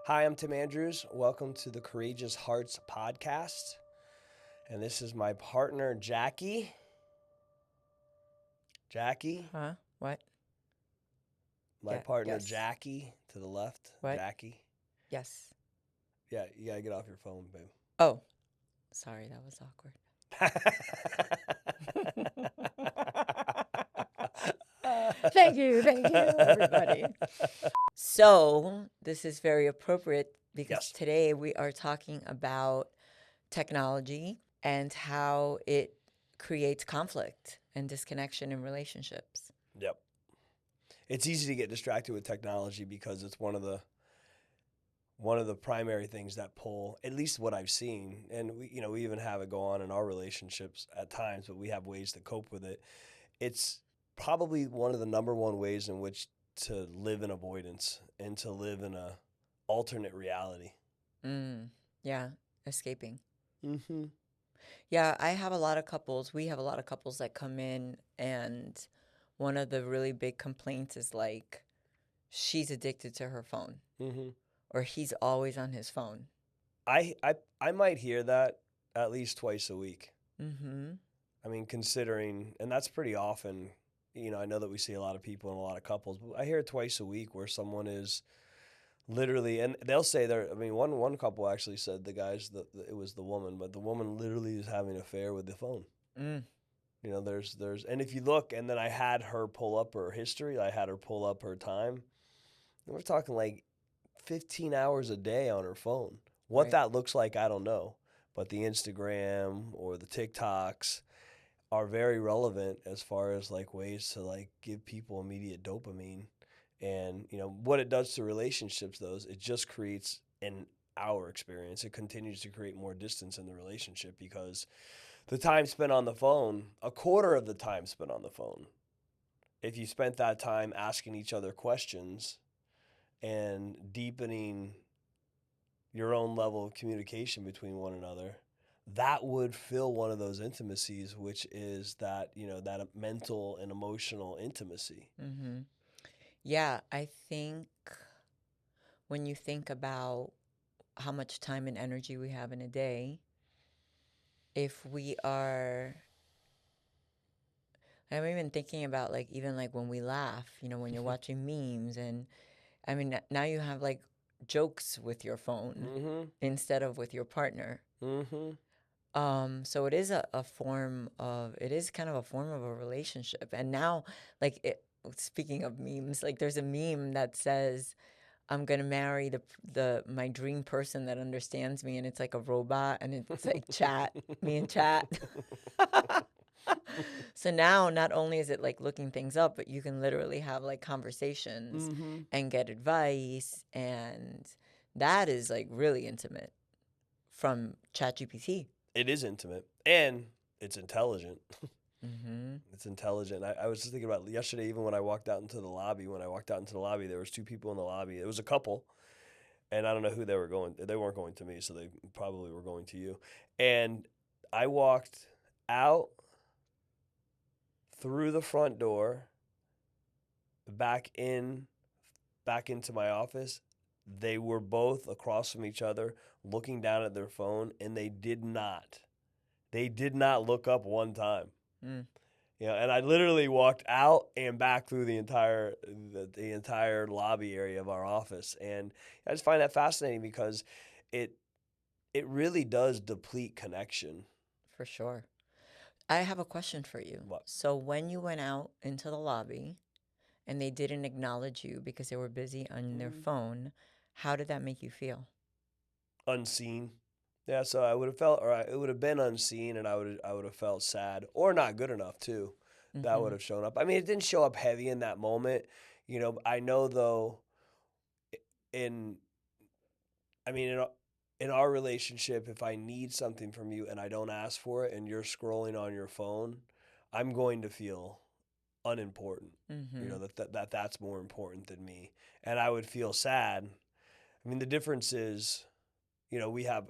Hi, I'm Tim Andrews. Welcome to the Courageous Hearts podcast. And this is my partner, Jackie. Jackie, Huh? What? my Yeah. partner, Yes. Jackie, to the left. What? Jackie. Yes. Yeah, you gotta get off your phone, Oh, sorry, that was awkward. Thank you, everybody. So, this is very appropriate because Yes. today we are talking about technology and how it creates conflict and disconnection in relationships. Yep. It's easy to get distracted with technology because it's one of the primary things that pull, at least what I've seen, and we even have it go on in our relationships at times, but we have ways to cope with it. It's probably one of the number one ways in which to live in avoidance and to live in a alternate reality. Yeah, escaping. Mm-hmm. Yeah, I have a lot of couples. We have a lot of couples that come in, and one of the really big complaints is like, she's addicted to her phone, Mm-hmm. or he's always on his phone. I might hear that at least twice a week. Mm-hmm. I mean, considering, and that's pretty often. I know that we see a lot of people and a lot of couples, but I hear it twice a week where someone is literally, and they'll say they're. I mean, one couple actually said it was the woman, but the woman literally is having an affair with the phone. Mm. There's, and if you look, and then I had her pull up her history, I had her pull up her time. And we're talking like 15 hours a day on her phone. What Right. that looks like, I don't know, but the Instagram or the TikToks are very relevant as far as like ways to like give people immediate dopamine. And what it does to relationships, though, is it just creates, in our experience, it continues to create more distance in the relationship because the time spent on the phone, a quarter of the time spent on the phone, if you spent that time asking each other questions and deepening your own level of communication between one another, that would fill one of those intimacies, which is that mental and emotional intimacy. Mm-hmm. Yeah, I think when you think about how much time and energy we have in a day, if we are, I'm even thinking about like, even like when we laugh, when you're watching memes, and I mean, now you have like jokes with your phone Mm-hmm. instead of with your partner. Mm-hmm. So it is it is kind of a form of a relationship. And now, like, speaking of memes, like there's a meme that says, I'm gonna marry my dream person that understands me, and it's like a robot, and it's like chat, me and chat. So now, not only is it like looking things up, but you can literally have like conversations Mm-hmm. and get advice, and that is like really intimate from ChatGPT. It is intimate and it's intelligent. Mm-hmm. It's intelligent. I was just thinking about yesterday, even when I walked out into the lobby. When I walked out into the lobby, there was two people in the lobby. It was a couple, and I don't know who they were going. They weren't going to me, so they probably were going to you. And I walked out through the front door, back in, back into my office. They were both across from each other, looking down at their phone, and they did not look up one time. Mm. And I literally walked out and back through the entire lobby area of our office, and I just find that fascinating because it it really does deplete connection. For sure. I have a question for you. What? So when you went out into the lobby and they didn't acknowledge you because they were busy on their Mm. phone, how did that make you feel? Unseen. Yeah, so I would have felt, it would have been unseen, and I would have felt sad or not good enough too. That Mm-hmm. would have shown up. I mean, it didn't show up heavy in that moment. I know though, in I mean, in our relationship, if I need something from you and I don't ask for it and you're scrolling on your phone, I'm going to feel unimportant. Mm-hmm. That's more important than me, and I would feel sad. I mean, the difference is, we have,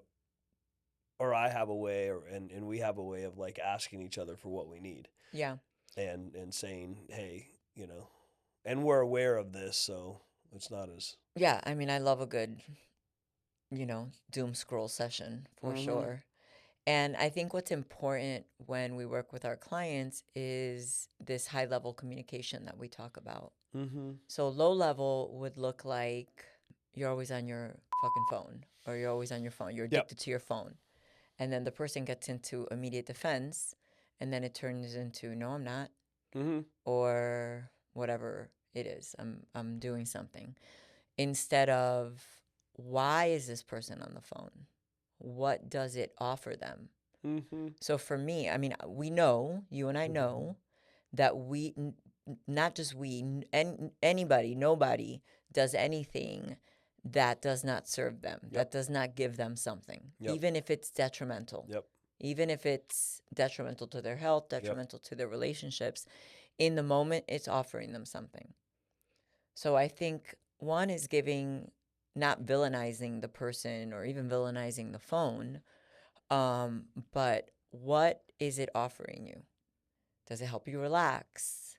or I have a way, and we have a way of like asking each other for what we need, Yeah. and saying, hey, and we're aware of this, so it's not as. Yeah. I mean, I love a good doom scroll session for Mm-hmm. sure. And I think what's important when we work with our clients is this high level communication that we talk about. Mm-hmm. So low level would look like you're always on your fucking phone, or you're always on your phone. You're Yep. addicted to your phone. And then the person gets into immediate defense, and then it turns into, no, I'm not, Mm-hmm. or whatever it is. I'm doing something. Instead of, why is this person on the phone? What does it offer them? Mm-hmm. So for me, I mean, we know, you and I know, that not just we, anybody, nobody does anything that does not serve them, Yep. that does not give them something, Yep. even if it's detrimental, Yep. even if it's detrimental to their health, Yep. detrimental to their relationships. In the moment, it's offering them something. So I think one is giving, not villainizing the person or even villainizing the phone, but what is it offering you? Does it help you relax?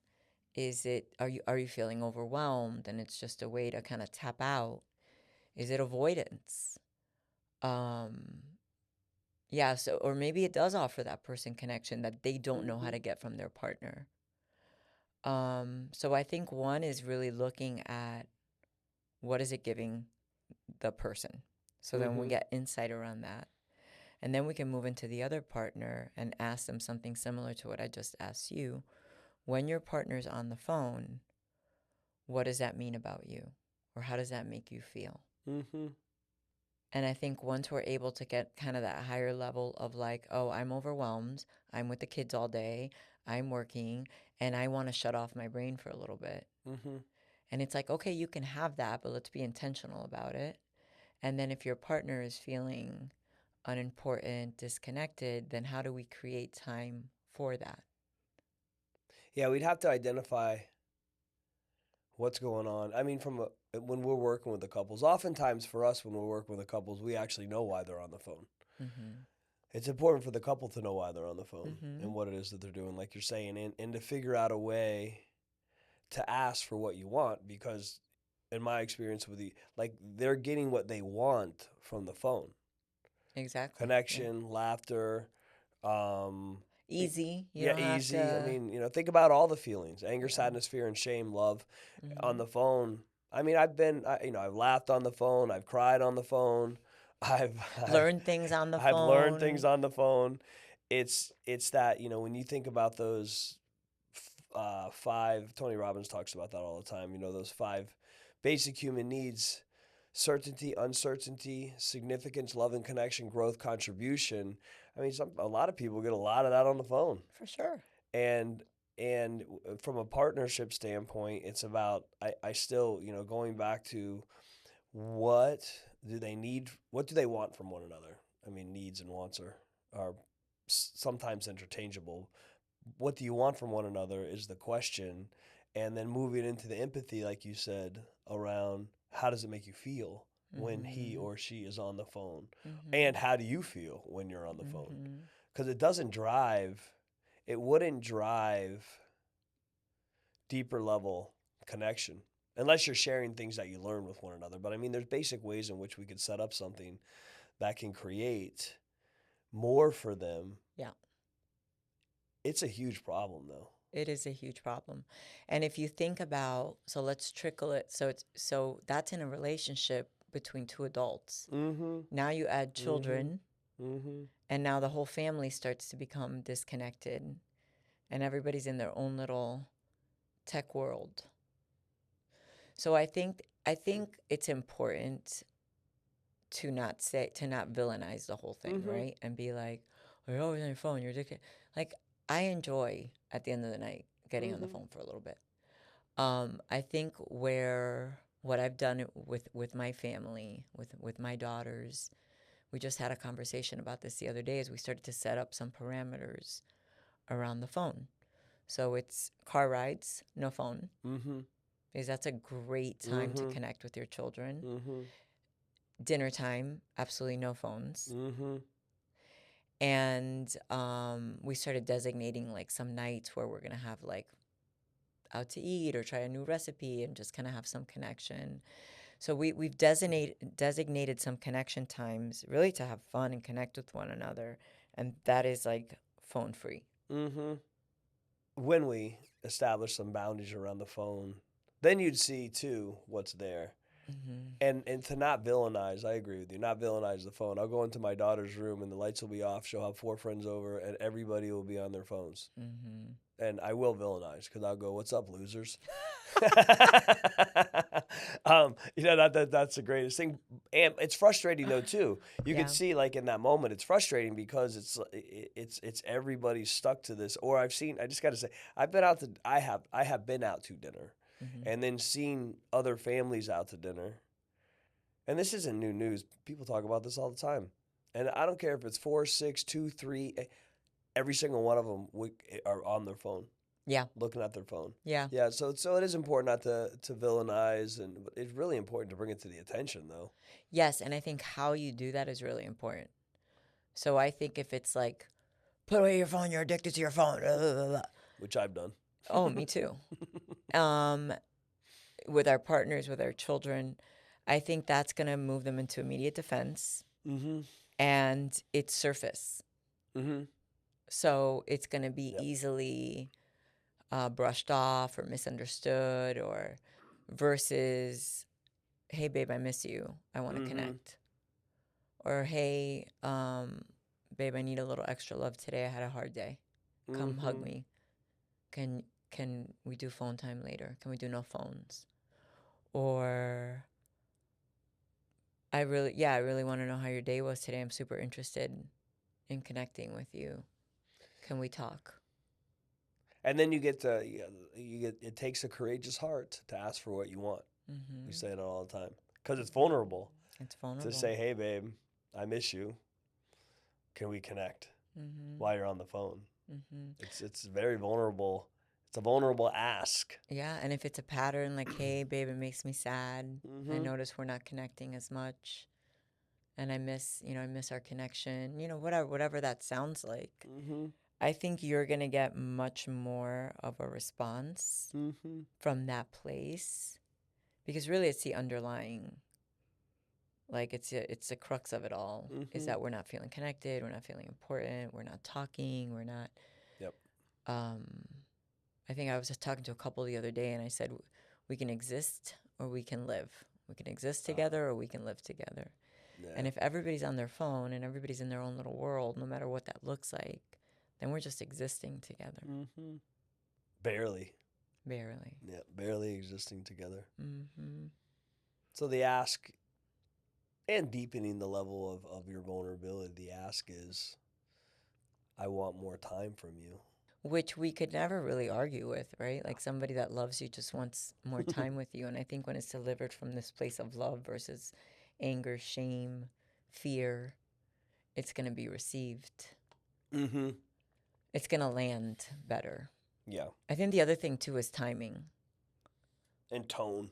Are you feeling overwhelmed and it's just a way to kind of tap out? Is it avoidance? Um, yeah, so or maybe it does offer that person connection that they don't know how Mm-hmm. to get from their partner. So I think one is really looking at what is it giving the person. So then we Mm-hmm. get insight around that. And then we can move into the other partner and ask them something similar to what I just asked you. When your partner's on the phone, what does that mean about you? Or how does that make you feel? Mm-hmm. And I think once we're able to get kind of that higher level of like, oh, I'm overwhelmed, I'm with the kids all day, I'm working, and I want to shut off my brain for a little bit. Mm-hmm. And it's like, okay, you can have that, but let's be intentional about it. And then if your partner is feeling unimportant, disconnected, then how do we create time for that? Yeah, we'd have to identify what's going on. I mean, when we're working with the couples, oftentimes for us, when we're working with the couples, we actually know why they're on the phone. Mm-hmm. It's important for the couple to know why they're on the phone Mm-hmm. and what it is that they're doing, like you're saying, and to figure out a way to ask for what you want, because in my experience with like they're getting what they want from the phone. Exactly. Yeah. Connection, laughter, um, Easy. You yeah, don't have easy. I to mean, think about all the feelings: anger, yeah. sadness, fear, and shame, love. On Mm-hmm. the phone, I mean, I've laughed on the phone, I've cried on the phone, I've, I've, Learn things on the I've learned things phone. on the phone. It's that when you think about those five. Tony Robbins talks about that all the time. Those five basic human needs: certainty, uncertainty, significance, love and connection, growth, contribution. I mean, a lot of people get a lot of that on the phone. For sure. And from a partnership standpoint, it's about I still, going back to what do they need, what do they want from one another? I mean, needs and wants are sometimes interchangeable. What do you want from one another is the question. And then moving into the empathy, like you said, around how does it make you feel when he Mm-hmm. or she is on the phone? Mm-hmm. And how do you feel when you're on the phone? Mm-hmm. Because it wouldn't drive deeper level connection unless you're sharing things that you learn with one another. But I mean, there's basic ways in which we could set up something that can create more for them. Yeah. It's a huge problem, though. It is a huge problem. And if you think about, so let's trickle it. So that's in a relationship between two adults. Mm-hmm. Now you add Mm-hmm. children, Mm-hmm. and now the whole family starts to become disconnected, and everybody's in their own little tech world. So I think it's important to not villainize the whole thing, Mm-hmm. right? And be like, oh, you're always on your phone, you're addicted. Like, I enjoy at the end of the night getting on the Mm-hmm. phone for a little bit. I think where what I've done with my family, with my daughters, we just had a conversation about this the other day as we started to set up some parameters around the phone. So it's car rides, no phone, Mm-hmm. because that's a great time to Mm-hmm. connect with your children. Mm-hmm. Dinner time, absolutely no phones. Mm-hmm. And we started designating like some nights where we're gonna have like out to eat or try a new recipe and just kind of have some connection. So we've designated some connection times really to have fun and connect with one another, and that is like phone free. Mm-hmm. When we establish some boundaries around the phone, then you'd see too what's there. Mm-hmm. And to not villainize, I agree with you. Not villainize the phone. I'll go into my daughter's room and the lights will be off. She'll have 4 friends over, and everybody will be on their phones. Mm-hmm. And I will villainize because I'll go, "What's up, losers?" That's the greatest thing, and it's frustrating though too. You could Yeah. see like in that moment, it's frustrating because it's everybody stuck to this. Or I've seen. I just got to say, I have been out to dinner, Mm-hmm. and then seen other families out to dinner. And this isn't new news. People talk about this all the time, and I don't care if it's 4, 6, 2, 3. Every single one of them are on their phone, Yeah. looking at their phone. Yeah. Yeah, so it is important not to villainize, and it's really important to bring it to the attention, though. Yes, and I think how you do that is really important. So I think if it's like, put away your phone, you're addicted to your phone. Which I've done. Oh, me too. Um, with our partners, with our children, I think that's going to move them into immediate defense Mm-hmm. and it's surface. Mm-hmm. So it's going to be Yep. easily brushed off or misunderstood, or versus, hey, babe, I miss you. I want to Mm-hmm. connect. Or, hey, babe, I need a little extra love today. I had a hard day. Come hug Mm-hmm. me. Can can we do phone time later? Can we do no phones? Or I really want to know how your day was today. I'm super interested in connecting with you. Can we talk? And then you get to you get it takes a courageous heart to ask for what you want. We Mm-hmm. say it all the time because it's vulnerable It's to vulnerable. say, "Hey, babe, I miss you. Can we connect?" Mm-hmm. While you're on the phone. Mm-hmm. It's very vulnerable. It's a vulnerable ask. Yeah, and if it's a pattern like, hey, babe, it makes me sad. I Mm-hmm. notice we're not connecting as much, and I miss our connection. Whatever that sounds like. Mm-hmm. I think you're gonna get much more of a response Mm-hmm. from that place because really it's the underlying, like it's the crux of it all is Mm-hmm. that we're not feeling connected, we're not feeling important, we're not talking, we're not. Yep. Um, I think I was just talking to a couple the other day, and I said we can exist or we can live. We can exist together or we can live together. Yeah. And if everybody's on their phone and everybody's in their own little world, no matter what that looks like, then we're just existing together. Mm-hmm. Barely. Barely. Yeah. Barely existing together. Mm-hmm. So the ask and deepening the level of your vulnerability, the ask is, I want more time from you. Which we could never really argue with, right? Like somebody that loves you just wants more time with you. And I think when it's delivered from this place of love versus anger, shame, fear, it's going to be received. Mm-hmm. It's going to land better. Yeah. I think the other thing too is timing. And tone.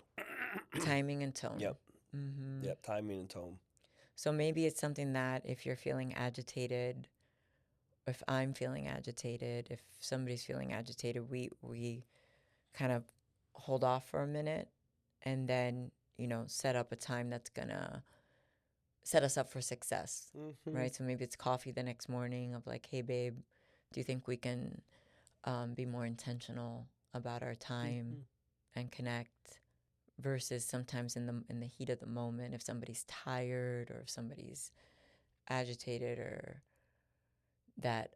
Timing and tone. Yep. Mm-hmm. Yep. Timing and tone. So maybe it's something that if you're feeling agitated, if I'm feeling agitated, if somebody's feeling agitated, we kind of hold off for a minute and then, set up a time that's gonna set us up for success, Mm-hmm. right? So maybe it's coffee the next morning of like, hey, babe, do you think we can be more intentional about our time Mm-hmm. and connect? Versus sometimes in the heat of the moment, if somebody's tired or if somebody's agitated or that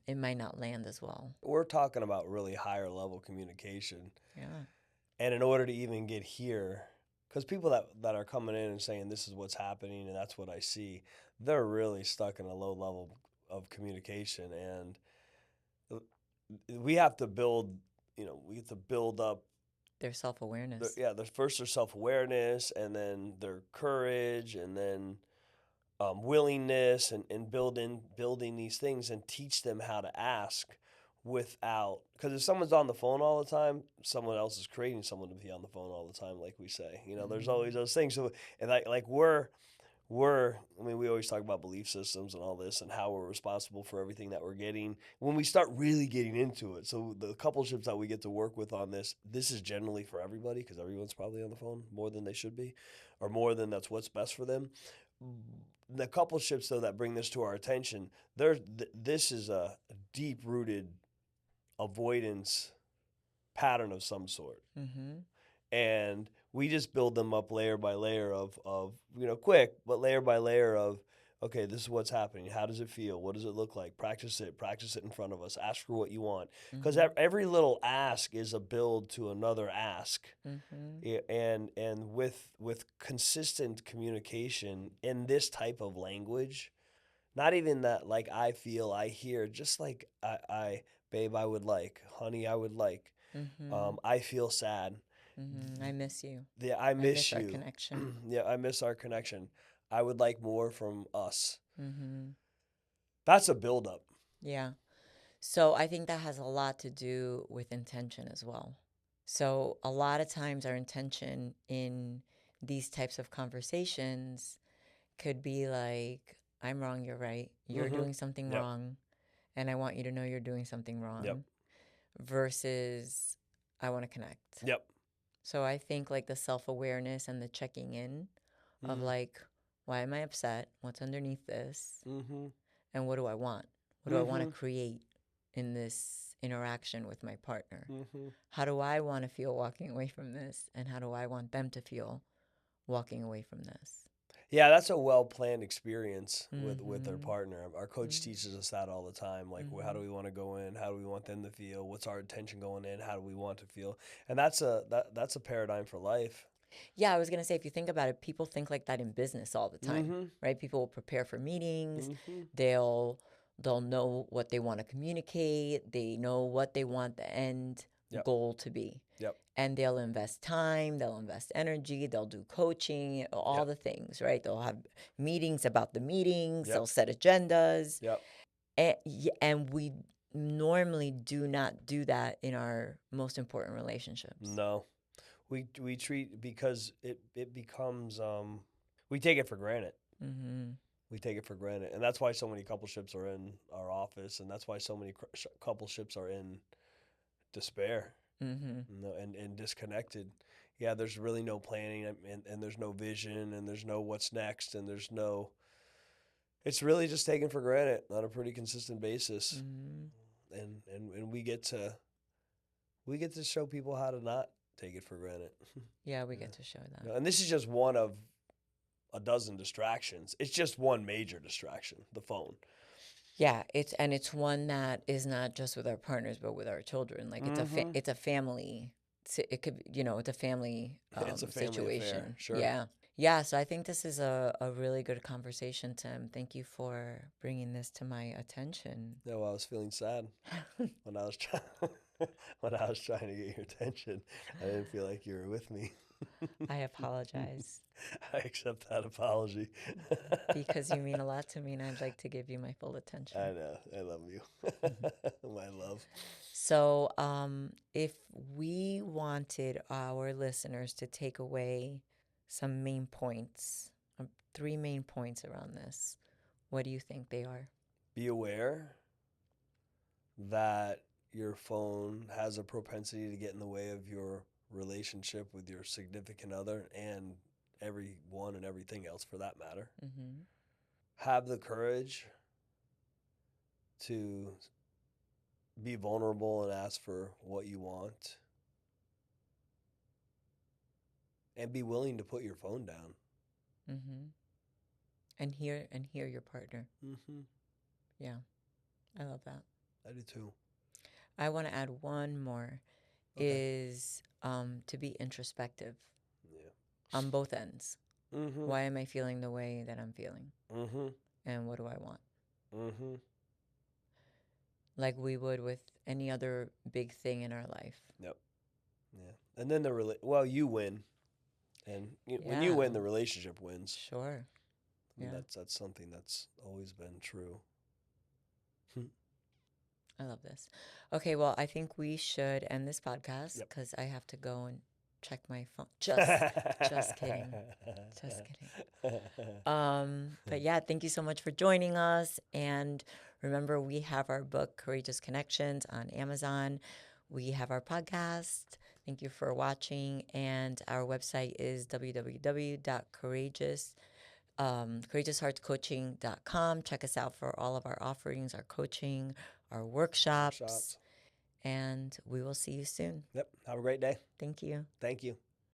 it might not land as well. We're talking about really higher level communication. Yeah. And in order to even get here, because people that are coming in and saying this is what's happening and that's what I see, they're really stuck in a low level of communication. And we have to build, we have to build up. Their self-awareness. There's first their self awareness, and then their courage, and then willingness, and building these things and teach them how to ask without, because if someone's on the phone all the time, someone else is creating someone to be on the phone all the time, like we say. There's always Mm-hmm. those things. So and like I mean, we always talk about belief systems and all this and how we're responsible for everything that we're getting when we start really getting into it. So the coupleships that we get to work with on this is generally for everybody because everyone's probably on the phone more than they should be, or more than that's what's best for them. The coupleships though that bring this to our attention, this is a deep rooted avoidance pattern of some sort, Mm-hmm. and we just build them up layer by layer of quick, but layer by layer of, okay, this is what's happening, how does it feel, what does it look like, practice it in front of us, ask for what you want, because Mm-hmm. every little ask is a build to another ask. Mm-hmm. And with consistent communication in this type of language, not even that, like, I feel, I hear, just like I babe, I would like, honey, I would like, Mm-hmm. I feel sad. Mm-hmm. I miss you. Yeah, I I miss miss our you. connection. Yeah, I miss our connection. I would like more from us. Mm-hmm. That's a buildup. Yeah. So I think that has a lot to do with intention as well. So a lot of times our intention in these types of conversations could be like, I'm wrong, you're right. You're Mm-hmm. doing something Yep. wrong, and I want you to know you're doing something Yep. wrong, versus I want to connect. Yep. So I think like the self awareness and the checking in of Mm-hmm. like, why am I upset? What's underneath this? Mm-hmm. And what do I want? What do I want to Mm-hmm. create in this interaction with my partner? Mm-hmm. How do I want to feel walking away from this? And how do I want them to feel walking away from this? Yeah, that's a well planned experience with their Mm-hmm. partner. Our coach Mm-hmm. teaches us that all the time. Like, how Mm-hmm. do we want to go in? How do we want them to feel? What's our intention going in? How do we want to feel? And that's a paradigm for life. Yeah, I was going to say, if you think about it, people think like that in business all the time, Mm-hmm. right? People will prepare for meetings. Mm-hmm. They'll they'll know what they want to communicate. They know what they want the end Yep. goal to be. Yep. And they'll invest time, they'll invest energy, they'll do coaching, all Yep. the things, right? They'll have meetings about the meetings, Yep. they'll set agendas. Yep. And we normally do not do that in our most important relationships. No. We treat, because it becomes, we take it for granted. Mm-hmm. We take it for granted, and that's why so many coupleships are in our office, and that's why so many coupleships are in despair, Mm-hmm. and disconnected. Yeah, there's really no planning, and there's no vision, and there's no what's next, and there's no. It's really just taken for granted on a pretty consistent basis, Mm-hmm. and we get to show people how to not take it for granted. Yeah, we Yeah. get to show that. No, and this is just one of a dozen distractions. It's just one major distraction, the phone. Yeah, it's one that is not just with our partners, but with our children. Like Mm-hmm. it's a family. It could, it's a family It's a family affair, situation. sure. Yeah, yeah. So I think this is a really good conversation, Tim. Thank you for bringing this to my attention. No, I was feeling sad when I was trying when I was trying to get your attention. I didn't feel like you were with me. I apologize I accept that apology. because you mean a lot to me, and I'd like to give you my full attention. I know. I love you. My love. So, if we wanted our listeners to take away some main points, three main points around this, what do you think they are? Be aware that your phone has a propensity to get in the way of your relationship with your significant other and everyone and everything else for that matter. Mm-hmm. Have the courage to be vulnerable and ask for what you want, and be willing to put your phone down. Mm-hmm. And hear your partner. Mm-hmm. Yeah, I love that. I do too. I want to add one more Okay. is to be introspective Yeah. on both ends. Mm-hmm. Why am I feeling the way that I'm feeling? Mm-hmm. And what do I want? Mm-hmm. Like we would with any other big thing in our life. Yep. Yeah. And then you win, and when you Yeah, win, the relationship wins. sure. And Yeah, that's something that's always been true. I love this. Okay, well, I think we should end this podcast Yep. because I have to go and check my phone. Just kidding. Just kidding. But yeah, thank you so much for joining us. And remember, we have our book, Courageous Connections, on Amazon. We have our podcast. Thank you for watching. And our website is courageousheartscoaching.com. Check us out for all of our offerings, our coaching, our workshops. And we will see you soon. Yep. Have a great day. Thank you. Thank you.